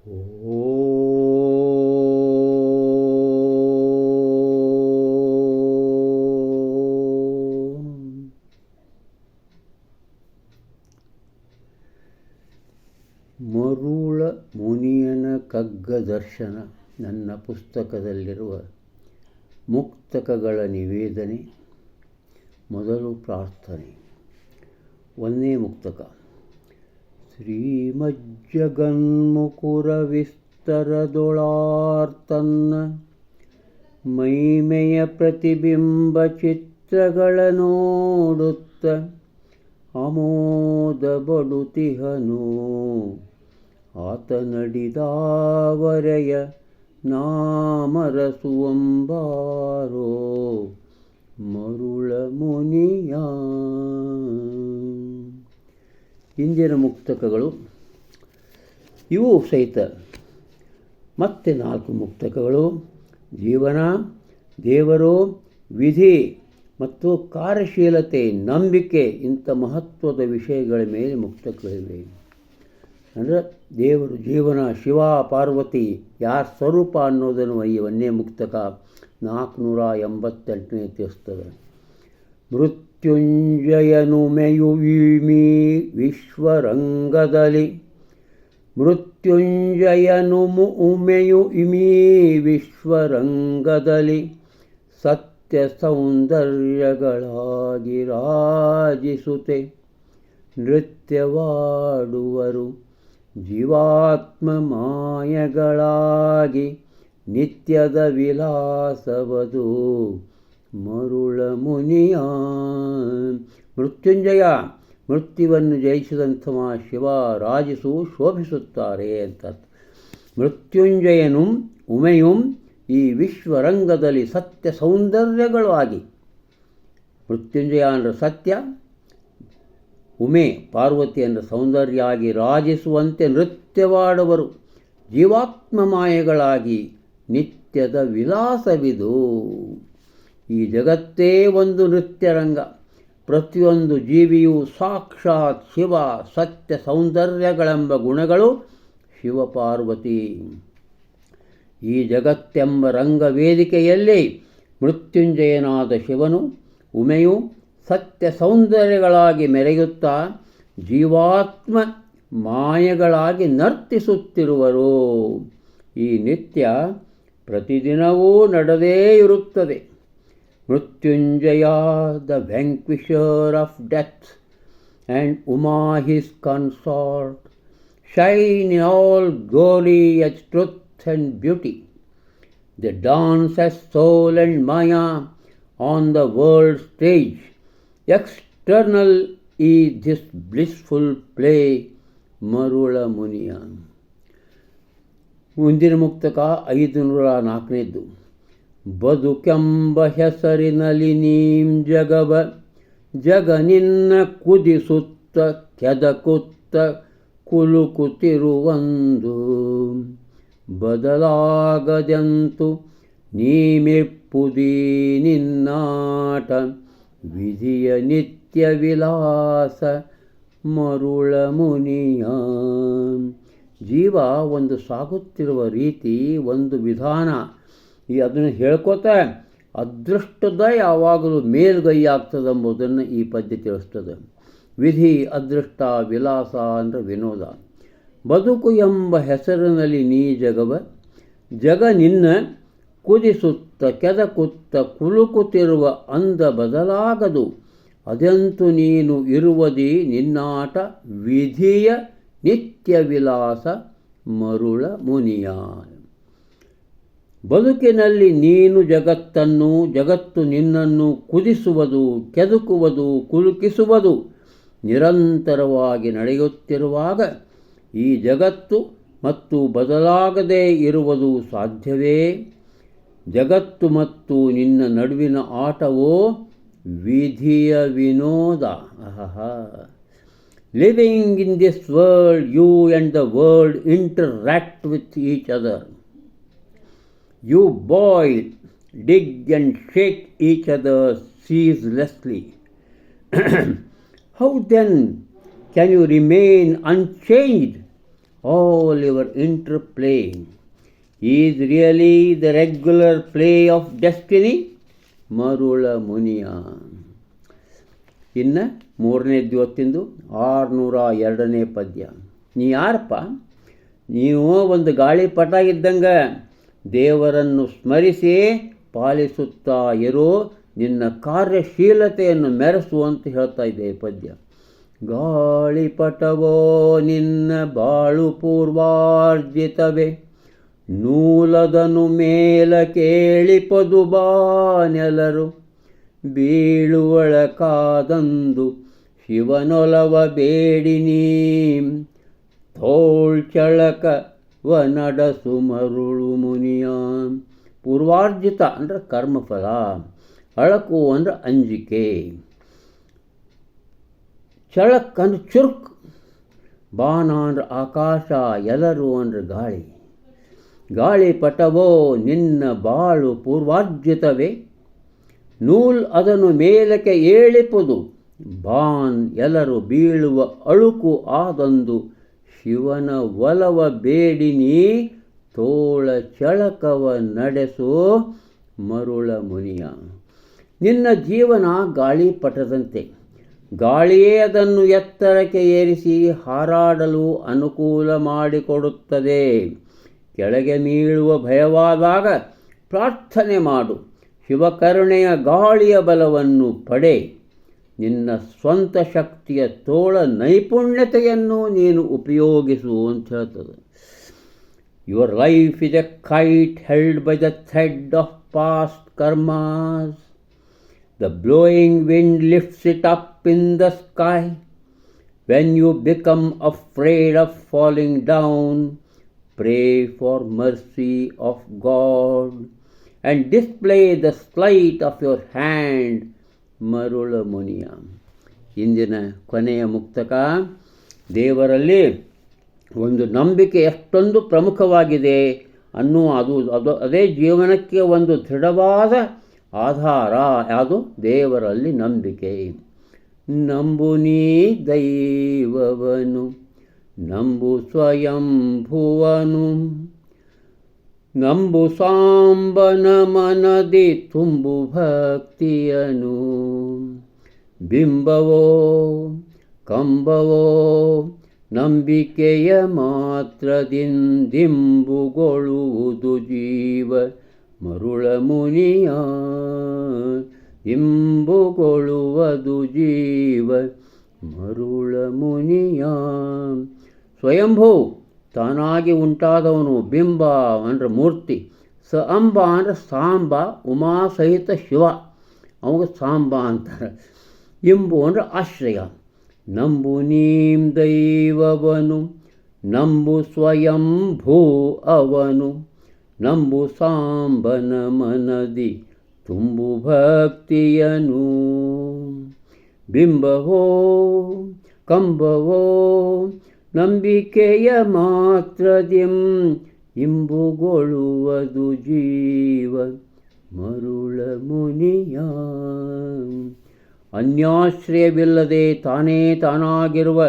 ಮರುಳ ಮುನಿಯನ ಕಗ್ಗ ದರ್ಶನ ನನ್ನ ಪುಸ್ತಕದಲ್ಲಿರುವ ಮುಕ್ತಕಗಳ ನಿವೇದನೆ. ಮೊದಲು ಪ್ರಾರ್ಥನೆ. ಒಂದನೇ ಮುಕ್ತಕ. ಶ್ರೀಮಜ್ಜಗನ್ಮುಕುರ ವಿಸ್ತರದೊಳಾರ್ತನ್ನ ಮೈಮೆಯ ಪ್ರತಿಬಿಂಬ ಚಿತ್ರಗಳ ನೋಡುತ್ತ ಆಮೋದ ಬಡುತಿಹನು ಆತನಡಿದಾವರೆಯ ನಾಮರಸುವಂಬಾರೋ ಮರುಳ ಮುನಿಯ. ಇಂದಿನ ಮುಕ್ತಕಗಳು ಇವು ಸಹಿತ ಮತ್ತೆ 4 ಮುಕ್ತಕಗಳು ಜೀವನ, ದೇವರು, ವಿಧಿ ಮತ್ತು ಕಾರ್ಯಶೀಲತೆ, ನಂಬಿಕೆ ಇಂಥ ಮಹತ್ವದ ವಿಷಯಗಳ ಮೇಲೆ ಮುಕ್ತಕಗಳಿವೆ. ಅಂದರೆ ದೇವರು, ಜೀವನ, ಶಿವ, ಪಾರ್ವತಿ ಯಾರ ಸ್ವರೂಪ ಅನ್ನೋದನ್ನು ಒಂದೇ ಮುಕ್ತಕ 488ನೇ ತಿಳಿಸ್ತದೆ. ಮೃತ್ಯುಂಜಯನು ಮೆಯುವಿಮಿ ವಿಶ್ವರಂಗದಲ್ಲಿ, ಮೃತ್ಯುಂಜಯನು ಉಮೆಯು ಇಮಿ ವಿಶ್ವರಂಗದಲ್ಲಿ ಸತ್ಯ ಸೌಂದರ್ಯಗಳಾಗಿ ರಾಜಿಸುತ್ತೆ ನೃತ್ಯವಾಡುವರು ಜೀವಾತ್ಮ ಮಾಯಗಳಾಗಿ ನಿತ್ಯದ ವಿಲಾಸವದು ಮರುಳ ಮುನಿಯ. ಮೃತ್ಯುಂಜಯ, ಮೃತ್ಯುವನ್ನು ಜಯಿಸಿದಂಥ ಶಿವ ರಾಜಿಸು ಶೋಭಿಸುತ್ತಾರೆ ಅಂತ. ಮೃತ್ಯುಂಜಯನು ಉಮೆಯು ಈ ವಿಶ್ವರಂಗದಲ್ಲಿ ಸತ್ಯ ಸೌಂದರ್ಯಗಳು ಆಗಿ, ಮೃತ್ಯುಂಜಯ ಅಂದರೆ ಸತ್ಯ, ಉಮೆ ಪಾರ್ವತಿ ಅಂದರೆ ಸೌಂದರ್ಯ ಆಗಿ ರಾಜಿಸುವಂತೆ ನೃತ್ಯವಾಡುವರು ಜೀವಾತ್ಮ ಮಾಯೆಗಳಾಗಿ ನಿತ್ಯದ ವಿಲಾಸವಿದು. ಈ ಜಗತ್ತೇ ಒಂದು ನೃತ್ಯರಂಗ. ಪ್ರತಿಯೊಂದು ಜೀವಿಯೂ ಸಾಕ್ಷಾತ್ ಶಿವ, ಸತ್ಯ ಸೌಂದರ್ಯಗಳೆಂಬ ಗುಣಗಳು ಶಿವಪಾರ್ವತಿ. ಈ ಜಗತ್ತೆಂಬ ರಂಗವೇದಿಕೆಯಲ್ಲಿ ಮೃತ್ಯುಂಜಯನಾದ ಶಿವನು, ಉಮೆಯು ಸತ್ಯ ಸೌಂದರ್ಯಗಳಾಗಿ ಮೆರೆಯುತ್ತಾ ಜೀವಾತ್ಮ ಮಾಯೆಗಳಾಗಿ ನರ್ತಿಸುತ್ತಿರುವರು. ಈ ನಿತ್ಯ ಪ್ರತಿದಿನವೂ ನಡೆದೇ ಇರುತ್ತದೆ. Mrityunjaya the vanquisher of death and Uma his consort shine in all glory as truth and beauty. They dance as soul and maya on the world stage. External is this blissful play ಮರುಳ ಮುನಿಯ. ಮುಂದಿನ ಮುಕ್ತಕ 504ನೇದ್ದು. ಬದುಕೆಂಬ ಹೆಸರಿನಲ್ಲಿ ನೀಂ ಜಗವ ಜಗ ನಿನ್ನ ಕುದಿಸುತ್ತ ಕೆದಕುತ್ತ ಕುಲುಕುತ್ತಿರುವಂದು ಬದಲಾಗದೆಂತು ನೀಮೆಪ್ಪುದೀ ನಿನ್ನಾಟ ವಿಧಿಯ ನಿತ್ಯ ವಿಲಾಸ ಮರುಳ ಮುನಿಯ. ಜೀವ ಒಂದು ಸಾಗುತ್ತಿರುವ ರೀತಿ, ಒಂದು ವಿಧಾನ, ಅದನ್ನು ಹೇಳ್ಕೋತಾ ಅದೃಷ್ಟದ ಯಾವಾಗಲೂ ಮೇಲ್ಗೈ ಆಗ್ತದೆಂಬುದನ್ನು ಈ ಪದ್ಯ ತಿಳಿಸ್ತದೆ. ವಿಧಿ, ಅದೃಷ್ಟ, ವಿಲಾಸ ಅಂದರೆ ವಿನೋದ. ಬದುಕು ಎಂಬ ಹೆಸರಿನಲ್ಲಿ ನೀ ಜಗವ ಜಗ ನಿನ್ನ ಕುದಿಸುತ್ತ ಕೆದಕುತ್ತ ಕುಲುಕುತ್ತಿರುವ ಅಂದ ಬದಲಾಗದು ಅದೆಂತು ನೀನು ಇರುವದಿ ನಿನ್ನಾಟ ವಿಧಿಯ ನಿತ್ಯ ವಿಲಾಸ ಮರುಳ ಮುನಿಯ. ಬದುಕಿನಲ್ಲಿ ನೀನು ಜಗತ್ತನ್ನು, ಜಗತ್ತು ನಿನ್ನನ್ನು ಕುದಿಸುವುದು, ಕೆದಕುವುದು, ಕುಲುಕಿಸುವುದು ನಿರಂತರವಾಗಿ ನಡೆಯುತ್ತಿರುವಾಗ ಈ ಜಗತ್ತು ಮತ್ತು ಬದಲಾಗದೇ ಇರುವುದು ಸಾಧ್ಯವೇ? ಜಗತ್ತು ಮತ್ತು ನಿನ್ನ ನಡುವಿನ ಆಟವೋ ವಿಧಿಯ ವಿನೋದ. Living in this world, you and the world interact with each other. You boil, dig and shake each other ceaselessly. How then can you remain unchanged all your interplay is really the regular play of destiny? ಮರುಳ ಮುನಿಯ. ಇನ್ನು 3ನೇ ದಿವತ್ತಿಂದು 602ನೇ ಪದ್ಯ. ನೀ ಯಾರಪ್ಪ? ನೀವು ಒಂದು ಗಾಳಿಪಟ ಇದ್ದಂಗೆ ದೇವರನ್ನು ಸ್ಮರಿಸಿ ಪಾಲಿಸುತ್ತಾ ಇರೋ ನಿನ್ನ ಕಾರ್ಯಶೀಲತೆಯನ್ನು ಮೆರೆಸು ಅಂತ ಹೇಳ್ತಾ ಇದೆ ಈ ಪದ್ಯ. ಗಾಳಿಪಟವೋ ನಿನ್ನ ಬಾಳು ಪೂರ್ವಾರ್ಜಿತವೇ, ನೂಲದನು ಮೇಲ ಕೇಳಿಪದು ಬಾನೆಲರು, ಬೀಳುವಳ ಕಾದಂದು ಶಿವನೊಲವ ಬೇಡಿನೀ, ತೋಳ್ಚಳಕವ ನಡಸು ಮರುಳು ಮುನಿಯ. ಪೂರ್ವಾರ್ಜಿತ ಅಂದರೆ ಕರ್ಮಫಲ, ಅಳಕು ಅಂದರೆ ಅಂಜಿಕೆ, ಚಳಕ್ ಅಂದ್ರೆ ಚುರುಕ್, ಬಾಣ ಅಂದ್ರೆ ಆಕಾಶ, ಎಲರು ಅಂದ್ರೆ ಗಾಳಿ. ಗಾಳಿಪಟವೋ ನಿನ್ನ ಬಾಳು ಪೂರ್ವಾರ್ಜಿತವೇ, ನೂಲ್ ಅದನ್ನು ಮೇಲಕ್ಕೆ ಏಳಿಪುದು, ಬಾನ್ ಎಲರು ಬೀಳುವ ಅಳುಕು ಆದಂದು ಶಿವನ ಒಲವ ಬೇಡಿನಿ, ತೋಳ ಚಳಕವ ನಡೆಸು ಮರುಳ ಮುನಿಯ. ನಿನ್ನ ಜೀವನ ಗಾಳಿಪಟದಂತೆ. ಗಾಳಿಯೇ ಅದನ್ನು ಎತ್ತರಕ್ಕೆ ಏರಿಸಿ ಹಾರಾಡಲು ಅನುಕೂಲ ಮಾಡಿಕೊಡುತ್ತದೆ. ಕೆಳಗೆ ಬೀಳುವ ಭಯವಾದಾಗ ಪ್ರಾರ್ಥನೆ ಮಾಡು, ಶಿವಕರುಣೆಯ ಗಾಳಿಯ ಬಲವನ್ನು ಪಡೆ. ನಿನ್ನ ಸ್ವಂತ ಶಕ್ತಿಯ ತೋಳ ನೈಪುಣ್ಯತೆಯನ್ನು ನೀನು ಉಪಯೋಗಿಸು ಅಂತ ಹೇಳ್ತದೆ. Your life is a kite held by the thread of past karmas. The blowing wind lifts it up in the sky. When you become afraid of falling down, pray for mercy of God and display the sleight of your hand, ಮರುಳ ಮುನಿಯ. ಇಂದಿನ ಕೊನೆಯ ಮುಕ್ತಕ, ದೇವರಲ್ಲಿ ಒಂದು ನಂಬಿಕೆ ಎಷ್ಟೊಂದು ಪ್ರಮುಖವಾಗಿದೆ ಅದೇ ಜೀವನಕ್ಕೆ ಒಂದು ದೃಢವಾದ ಆಧಾರ. ಯಾವುದು? ದೇವರಲ್ಲಿ ನಂಬಿಕೆ. ನಂಬು ನೀ ದೈವವನು, ನಂಬು ಸ್ವಯಂಭುವನು, ನಂಬು ಸಾಂಬನ ಮನದಿ ತುಂಬು ಭಕ್ತಿಯನು. ಬಿಂಬವೋ ಕಂಬವೋ ನಂಬಿಕೆಯ ಮಾತ್ರದಿಂದಿಂಬುಗೊಳ್ಳುವುದು ಜೀವ ಮರುಳ ಮುನಿಯ. ಇಂಬುಗೊಳ್ಳುವುದು ಜೀವ ಮರುಳ ಮುನಿಯ. ಸ್ವಯಂಭೂ ತಾನಾಗಿ ಉಂಟಾದವನು, ಬಿಂಬ ಅಂದರೆ ಮೂರ್ತಿ, ಸ ಅಂಬ ಅಂದರೆ ಸಾಂಬ, ಉಮಾ ಸಹಿತ ಶಿವ, ಅವಾಗ ಸಾಂಬ ಅಂತಾರೆ. ಇಂಬು ಅಂದರೆ ಆಶ್ರಯ. ನಂಬು ನೀಂ ದೈವವನು, ನಂಬು ಸ್ವಯಂಭೂ ಅವನು, ನಂಬು ಸಾಂಬನ ಮನದಿ ತುಂಬು ಭಕ್ತಿಯನು. ಬಿಂಬವೋ ಕಂಬವೋ ನಂಬಿಕೆಯ ಮಾತ್ರದಿಂ ಇಂಬುಗೊಳ್ಳುವುದು ಜೀವ ಮರುಳ ಮುನಿಯ. ಅನ್ಯಾಶ್ರಯವಿಲ್ಲದೆ ತಾನೇ ತಾನಾಗಿರುವ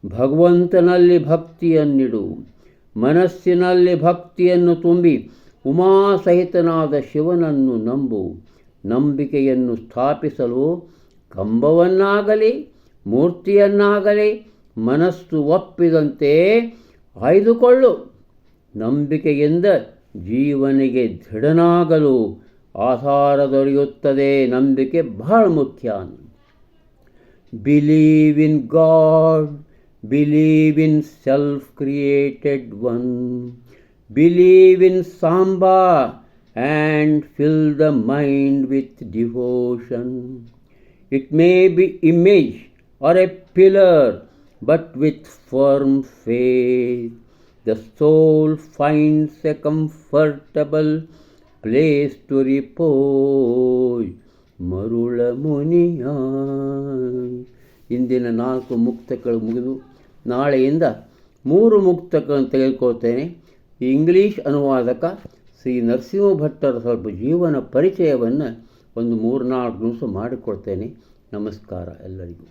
ಭಗವಂತನಲ್ಲಿ ಭಕ್ತಿಯನ್ನಿಡು. ಮನಸ್ಸಿನಲ್ಲಿ ಭಕ್ತಿಯನ್ನು ತುಂಬಿ ಉಮಾಸಹಿತನಾದ ಶಿವನನ್ನು ನಂಬು. ನಂಬಿಕೆಯನ್ನು ಸ್ಥಾಪಿಸಲು ಕಂಬವನ್ನಾಗಲಿ ಮೂರ್ತಿಯನ್ನಾಗಲಿ ಮನಸ್ಸು ಒಪ್ಪಿದಂತೆ ಆಯ್ದುಕೊಳ್ಳು. ನಂಬಿಕೆಯಿಂದ ಜೀವನಿಗೆ ದೃಢನಾಗಲು ಆಧಾರ ದೊರೆಯುತ್ತದೆ. ನಂಬಿಕೆ ಬಹಳ ಮುಖ್ಯ. Believe in God, believe in self created one, believe in Samba and fill the mind with devotion. It may be image or a pillar, but with firm faith the soul finds a comfortable place to repose. ಮರುಳ ಮುನಿಯ. ಇಂದಿನ 4 ಮುಕ್ತಗಳು ಮುಗಿದು ನಾಳೆಯಿಂದ 3 ಮುಕ್ತಗಳನ್ನು ತೆಗೆದುಕೊಳ್ತೇನೆ. English ಅನುವಾದಕ ಶ್ರೀ ನರಸಿಂಹ ಭಟ್ಟರ ಸ್ವಲ್ಪ ಜೀವನ ಪರಿಚಯವನ್ನು ಒಂದು 3-4 ನಿಮಿಷ ಮಾಡಿಕೊಡ್ತೇನೆ. ನಮಸ್ಕಾರ ಎಲ್ಲರಿಗೂ.